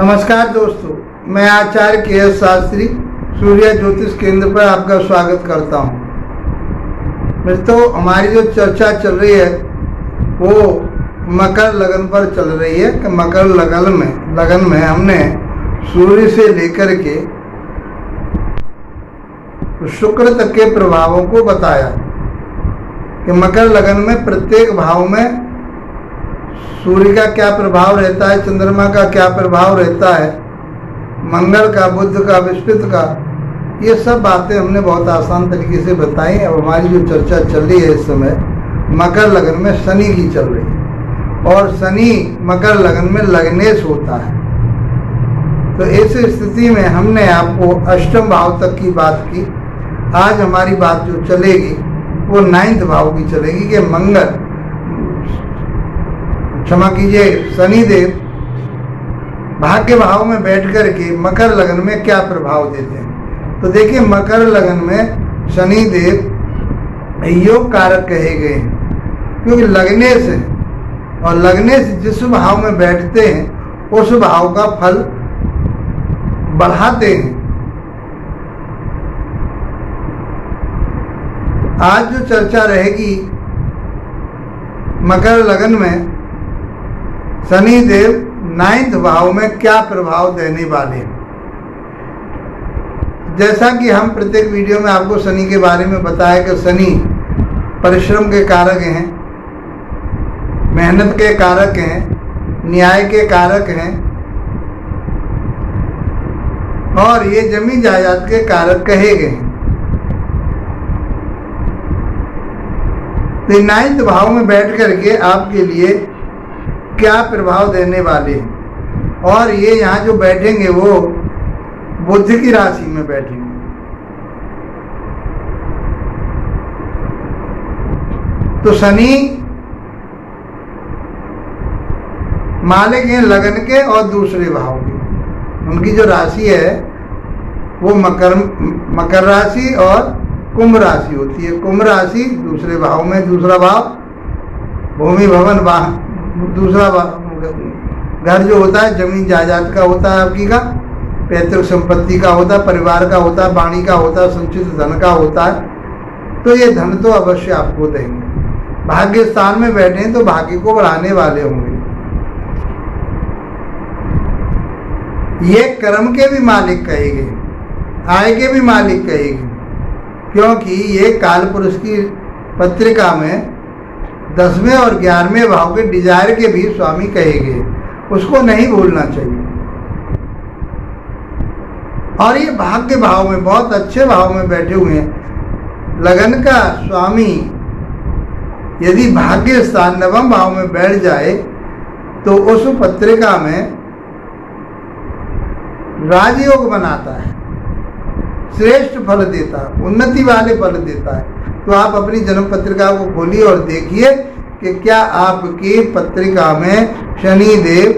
नमस्कार दोस्तों, मैं आचार्य के शास्त्री सूर्य ज्योतिष केंद्र पर आपका स्वागत करता हूँ। मित्रों, हमारी जो चर्चा चल रही है वो मकर लगन पर चल रही है कि मकर लगन में हमने सूर्य से लेकर के शुक्र तक के प्रभावों को बताया कि मकर लगन में प्रत्येक भाव में सूर्य का क्या प्रभाव रहता है, चंद्रमा का क्या प्रभाव रहता है, मंगल का, बुध का, बृहस्पति का, ये सब बातें हमने बहुत आसान तरीके से बताई। अब हमारी जो चर्चा चल रही है इस समय मकर लगन में शनि की चल रही है और शनि मकर लगन में लगनेश होता है। तो इस स्थिति में हमने आपको अष्टम भाव तक की बात की। आज हमारी बात जो चलेगी वो 9वें भाव की चलेगी कि मंगल, क्षमा कीजिए, शनिदेव भाग्य भाव में बैठ कर के मकर लगन में क्या प्रभाव देते हैं। तो देखिए, मकर लगन में शनिदेव योग कारक कहे गए हैं क्योंकि लगने से और लगने से जिस भाव में बैठते हैं उस भाव का फल बढ़ाते हैं। आज जो चर्चा रहेगी मकर लगन में शनिदेव 9वें भाव में क्या प्रभाव देने वाले हैं। जैसा कि हम प्रत्येक वीडियो में आपको शनि के बारे में बताया कि शनि परिश्रम के कारक हैं, मेहनत के कारक हैं, न्याय के कारक हैं और ये जमीन जायदाद के कारक कहे गए हैं। तो 9वें भाव में बैठ करके आपके लिए क्या प्रभाव देने वाले हैं। और ये यहाँ जो बैठेंगे वो बुध की राशि में बैठेंगे। तो शनि मालिक हैं लगन के और दूसरे भाव के। उनकी जो राशि है वो मकर राशि और कुंभ राशि होती है। कुंभ राशि दूसरे भाव में, दूसरा भाव भूमि भवन, दूसरा घर जो होता है जमीन जायदाद का होता है, आपकी का पैतृक संपत्ति का होता है, परिवार का होता है, वाणी का होता है, संचित धन का होता है। तो ये धन तो अवश्य आपको देंगे। भाग्य स्थान में बैठे हैं तो भाग्य को बढ़ाने वाले होंगे। ये कर्म के भी मालिक कहेंगे, आय के भी मालिक कहेंगे, क्योंकि ये काल पुरुष की पत्रिका में 10वें और 11वें भाव के डिजायर के भी स्वामी कहे गए। उसको नहीं भूलना चाहिए। और ये भाग्य भाव में, बहुत अच्छे भाव में बैठे हुए हैं। लगन का स्वामी यदि भाग्य स्थान 9वें भाव में बैठ जाए तो उस पत्रिका में राजयोग बनाता है, श्रेष्ठ फल देता है, उन्नति वाले फल देता है। तो आप अपनी जन्म पत्रिका को खोलिए और देखिए कि क्या आपकी पत्रिका में शनिदेव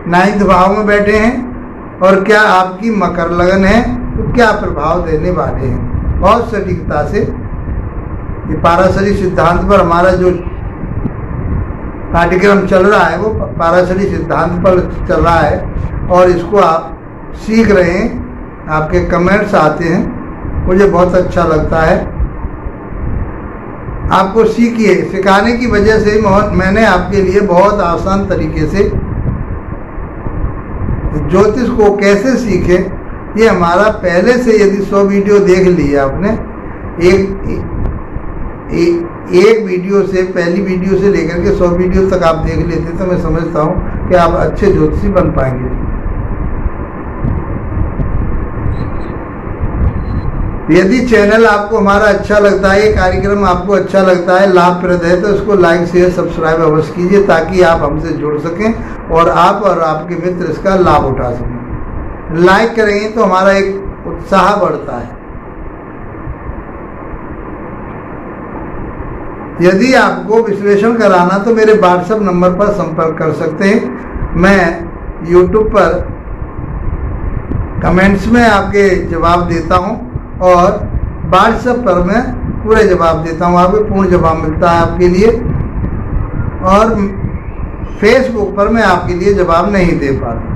9वें भाव में बैठे हैं और क्या आपकी मकर लगन है तो क्या प्रभाव देने वाले हैं। बहुत सटीकता से ये पाराशरी सिद्धांत पर हमारा जो पाठ्यक्रम चल रहा है वो पाराशरी सिद्धांत पर चल रहा है और इसको आप सीख रहे हैं। आपके कमेंट्स आते हैं, मुझे बहुत अच्छा लगता है। आपको सीखिए, सिखाने की वजह से मैंने आपके लिए बहुत आसान तरीके से ज्योतिष को कैसे सीखे, ये हमारा पहले से यदि 100 वीडियो देख लिए आपने, एक वीडियो से, पहली वीडियो से लेकर के 100 वीडियो तक आप देख लेते तो मैं समझता हूँ कि आप अच्छे ज्योतिषी बन पाएंगे। यदि चैनल आपको हमारा अच्छा लगता है, ये कार्यक्रम आपको अच्छा लगता है, लाभप्रद है, तो इसको लाइक शेयर सब्सक्राइब अवश्य कीजिए ताकि आप हमसे जुड़ सकें और आप और आपके मित्र इसका लाभ उठा सकें। लाइक करेंगे तो हमारा एक उत्साह बढ़ता है। यदि आपको विश्लेषण कराना तो मेरे व्हाट्सएप नंबर पर संपर्क कर सकते हैं। मैं यूट्यूब पर कमेंट्स में आपके जवाब देता हूँ और व्हाट्सएप पर मैं पूरे जवाब देता हूँ, आपको पूर्ण जवाब मिलता है आपके लिए। और फेसबुक पर मैं आपके लिए जवाब नहीं दे पाता।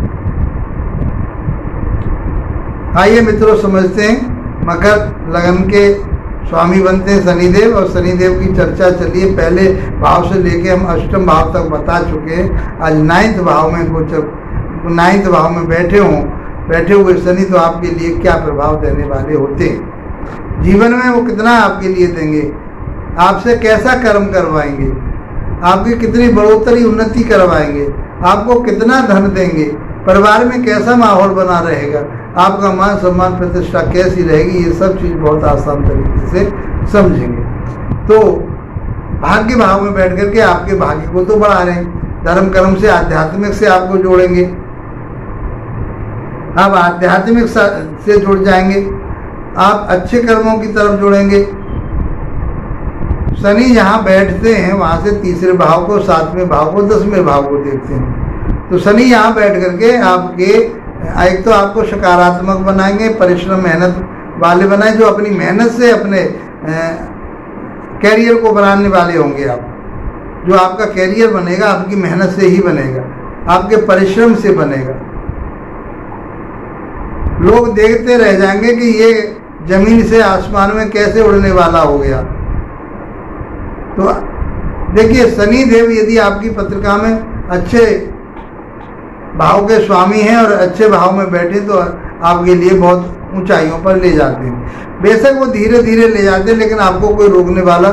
आइए मित्रों समझते हैं मकर लगन के स्वामी बनते हैं शनिदेव, और शनिदेव की चर्चा चलिए पहले भाव से लेके हम अष्टम भाव तक बता चुके हैं। आज 9th भाव में कुछ 9th भाव में बैठे हुए शनि तो आपके लिए क्या प्रभाव देने वाले होते हैं, जीवन में वो कितना आपके लिए देंगे, आपसे कैसा कर्म करवाएंगे, आपकी कितनी बढ़ोतरी उन्नति करवाएंगे, आपको कितना धन देंगे, परिवार में कैसा माहौल बना रहेगा, आपका मान सम्मान प्रतिष्ठा कैसी रहेगी, ये सब चीज़ बहुत आसान तरीके से समझेंगे। तो भाग्य भाव में बैठ करके आपके भाग्य को तो बढ़ा रहे हैं, धर्म कर्म से आध्यात्मिक से आपको जोड़ेंगे, आप आध्यात्मिक से जुड़ जाएंगे, आप अच्छे कर्मों की तरफ जुड़ेंगे। शनि यहाँ बैठते हैं वहाँ से तीसरे भाव को, 7वें भाव को, 10वें भाव को देखते हैं। तो शनि यहाँ बैठ करके आपके एक तो आपको सकारात्मक बनाएंगे, परिश्रम मेहनत वाले बनाए, जो अपनी मेहनत से अपने कैरियर को बनाने वाले होंगे। आप जो आपका कैरियर बनेगा आपकी मेहनत से ही बनेगा, आपके परिश्रम से बनेगा। लोग देखते रह जाएंगे कि ये जमीन से आसमान में कैसे उड़ने वाला हो गया। तो देखिए शनि देव यदि आपकी पत्रिका में अच्छे भाव के स्वामी हैं और अच्छे भाव में बैठे तो आपके लिए बहुत ऊंचाइयों पर ले जाते हैं। बेशक वो धीरे धीरे ले जाते हैं, लेकिन आपको कोई रोकने वाला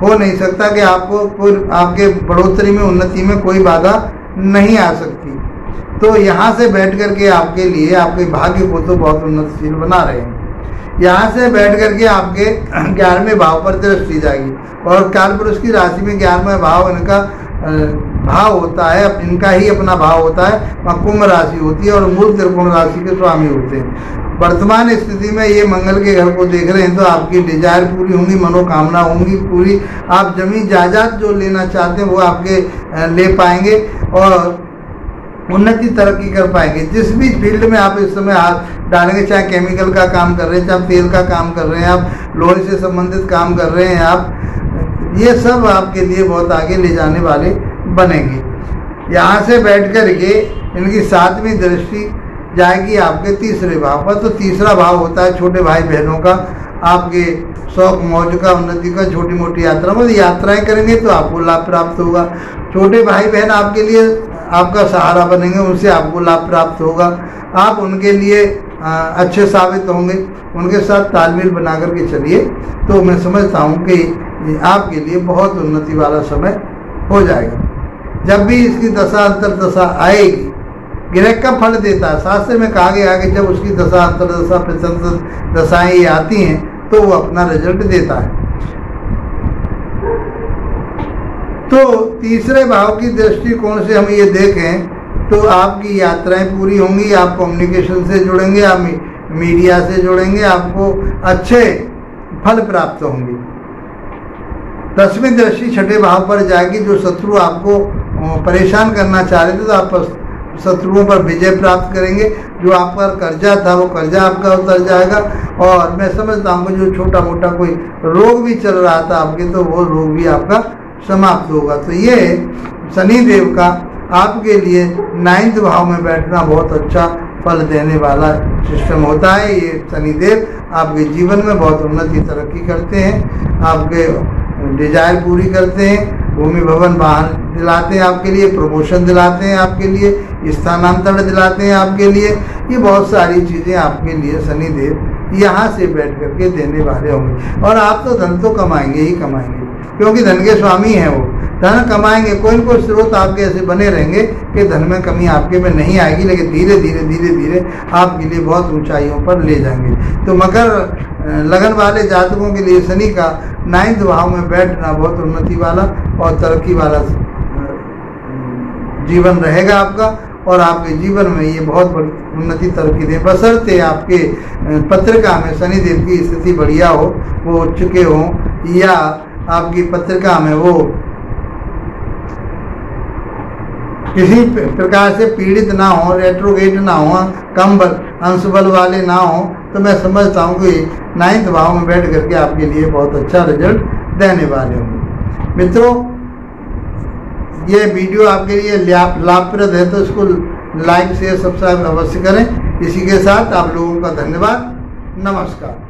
हो नहीं सकता कि आपको कोई आपके बढ़ोतरी में उन्नति में कोई बाधा नहीं आ सकती। तो यहाँ से बैठ करके आपके लिए आपके भाग्य को तो बहुत उन्नतशील बना रहे हैं। यहाँ से बैठ करके आपके 11वें भाव पर दृष्टि जाएगी, और कालपुरुष की राशि में 11वां भाव इनका भाव होता है, इनका ही अपना भाव होता है, वहाँ कुंभ राशि होती है और मूल त्रिकोण राशि के स्वामी होते हैं। वर्तमान स्थिति में ये मंगल के घर को देख रहे हैं तो आपकी डिजायर पूरी होंगी, मनोकामना होंगी पूरी, आप जमीन जायदाद जो लेना चाहते हैं वो आपके ले पाएंगे और उन्नति तरक्की कर पाएंगे। जिस भी फील्ड में आप इस समय हाथ डालेंगे, चाहे केमिकल का काम कर रहे हैं, चाहे तेल का काम कर रहे हैं, आप लोहे से संबंधित काम कर रहे हैं, आप ये सब आपके लिए बहुत आगे ले जाने वाले बनेंगे। यहाँ से बैठ कर के इनकी 7वीं दृष्टि जाएगी आपके तीसरे भाव पर। तो तीसरा भाव होता है छोटे भाई बहनों का, आपके शौक मौज का, उन्नति का, छोटी मोटी यात्रा में यात्राएं करेंगे तो आपको लाभ प्राप्त होगा। छोटे भाई बहन आपके लिए आपका सहारा बनेंगे, उनसे आपको लाभ प्राप्त होगा, आप उनके लिए अच्छे साबित होंगे, उनके साथ तालमेल बना करके चलिए। तो मैं समझता हूँ कि आपके लिए बहुत उन्नति वाला समय हो जाएगा। जब भी इसकी दशा अंतर्दशा आएगी, ग्रह का फल देता है, शास्त्र में कहा गया कि जब उसकी दशा अंतर्दशा प्रचंड दशाएं ये आती हैं तो वो अपना रिजल्ट देता है। तो तीसरे भाव की दृष्टिकोण से हम ये देखें तो आपकी यात्राएं पूरी होंगी, आप कम्युनिकेशन से जुड़ेंगे, आप मीडिया से जुड़ेंगे, आपको अच्छे फल प्राप्त होंगे। 10वीं दृष्टि छठे भाव पर जाएगी, जो शत्रु आपको परेशान करना चाह रहे थे तो आप शत्रुओं पर विजय प्राप्त करेंगे। जो आपका कर्जा था वो कर्जा आपका उतर जाएगा, और मैं समझता हूँ जो छोटा मोटा कोई रोग भी चल रहा था आपके तो वो रोग भी आपका समाप्त होगा। तो ये शनि देव का आपके लिए 9th भाव में बैठना बहुत अच्छा फल देने वाला सिस्टम होता है। ये शनि देव आपके जीवन में बहुत उन्नति तरक्की करते हैं, आपके डिजायर पूरी करते हैं, भूमि भवन वाहन दिलाते हैं आपके लिए, प्रमोशन दिलाते हैं आपके लिए, स्थानांतरण दिलाते हैं आपके लिए। ये बहुत सारी चीज़ें आपके लिए शनि देव यहाँ से बैठ करके देने वाले होंगे। और आप तो धन तो कमाएंगे ही कमाएंगे, क्योंकि धन के स्वामी हैं वो, धन कमाएंगे। कोई न कोई स्रोत आपके ऐसे बने रहेंगे कि धन में कमी आपके में नहीं आएगी, लेकिन धीरे धीरे आपके लिए बहुत ऊंचाइयों पर ले जाएंगे। तो मकर लगन वाले जातकों के लिए शनि का 9th भाव में बैठना बहुत उन्नति वाला और तरक्की वाला जीवन रहेगा आपका, और आपके जीवन में ये बहुत बड़ी उन्नति तरक्की दे, बशर्ते आपके पत्रिका में शनि देव की स्थिति बढ़िया हो, वो उच्च के हों, या आपकी पत्रिका में वो किसी प्रकार से पीड़ित ना हो, रेट्रोगेट ना हो, कम अंश बल वाले ना हो, तो मैं समझता हूँ कि 9th भाव में बैठ करके आपके लिए बहुत अच्छा रिजल्ट देने वाले होंगे। मित्रों, ये वीडियो आपके लिए लाभप्रद है तो इसको लाइक शेयर सब्सक्राइब अवश्य करें। इसी के साथ आप लोगों का धन्यवाद, नमस्कार।